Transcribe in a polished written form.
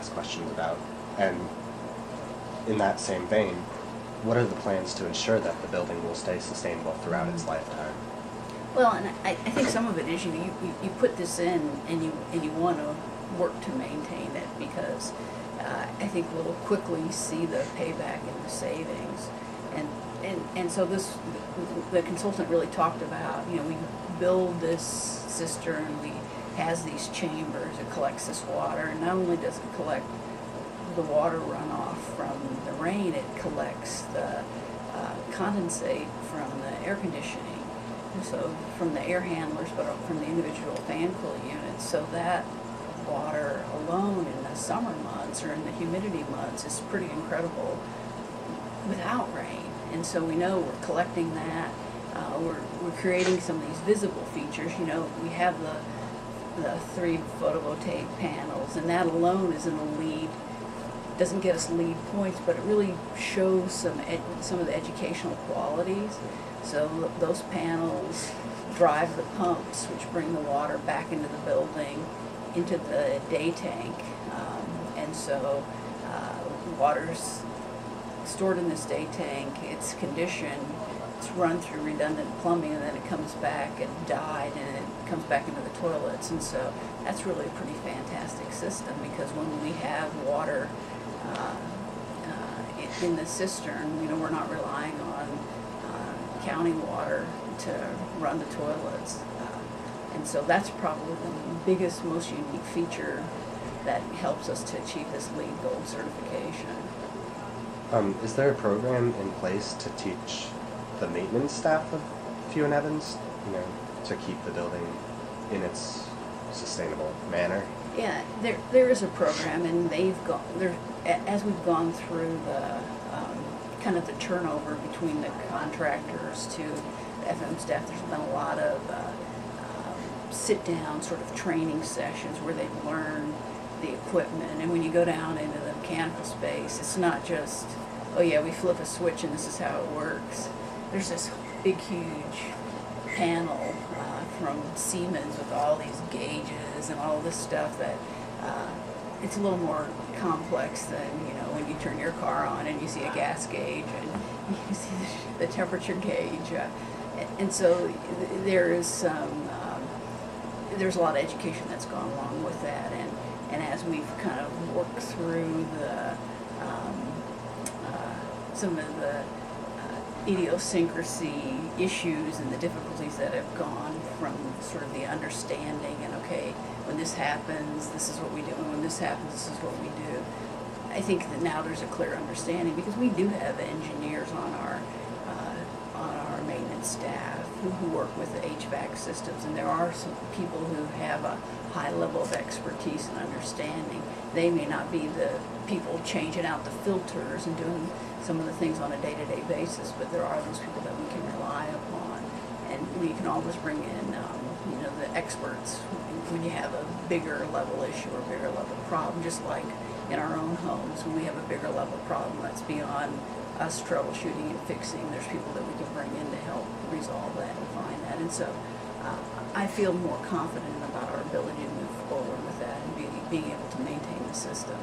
ask questions about. And in that same vein, what are the plans to ensure that the building will stay sustainable throughout its lifetime? Well, and I think some of it is you put this in and you want to work to maintain it because I think we'll quickly see the payback and the savings, and so the consultant really talked about, we build this cistern, we has these chambers, it collects this water, and not only does it collect the water runoff from the rain, it collects the condensate from the air conditioning, and so from the air handlers, but from the individual fan coil units, so that water alone in the summer months or in the humidity months is pretty incredible without rain. And so we know we're collecting that. We're creating some of these visible features. We have the 3 photovoltaic panels, and that alone isn't a lead. Doesn't get us lead points, but it really shows some of the educational qualities. So those panels drive the pumps, which bring the water back into the building, into the day tank, and so water's stored in this day tank, it's conditioned, it's run through redundant plumbing, and then it comes back and dyed, and it comes back into the toilets. And so that's really a pretty fantastic system, because when we have water in the cistern, we're not relying on county water to run the toilets. And so that's probably the biggest, most unique feature that helps us to achieve this LEED Gold certification. Is there a program in place to teach the maintenance staff of Few and Evans, to keep the building in its sustainable manner? Yeah, there is a program, and as we've gone through the kind of the turnover between the contractors to the FM staff, there's been a lot of sit-down sort of training sessions where they've learned the equipment. And when you go down into the mechanical space, it's not just, oh yeah, we flip a switch and this is how it works. There's this big, huge panel from Siemens with all these gauges and all this stuff that it's a little more complex than, when you turn your car on and you see a gas gauge and you see the temperature gauge. And so there is there's a lot of education that's gone along with that, and as we've kind of worked through the some of the idiosyncrasy issues and the difficulties that have gone from sort of the understanding and, okay, when this happens, this is what we do, and when this happens, this is what we do. I think that now there's a clear understanding, because we do have engineers on our maintenance staff who work with the HVAC systems, and there are some people who have a high level of expertise and understanding. They may not be the people changing out the filters and doing some of the things on a day-to-day basis, but there are those people that we can rely upon, and we can always bring in the experts when you have a bigger level issue or bigger level problem, just like in our own homes. When we have a bigger level problem that's beyond us troubleshooting and fixing, there's people that we can bring in to help resolve that and find that. And so I feel more confident about our ability to move forward with that and being able to maintain the system.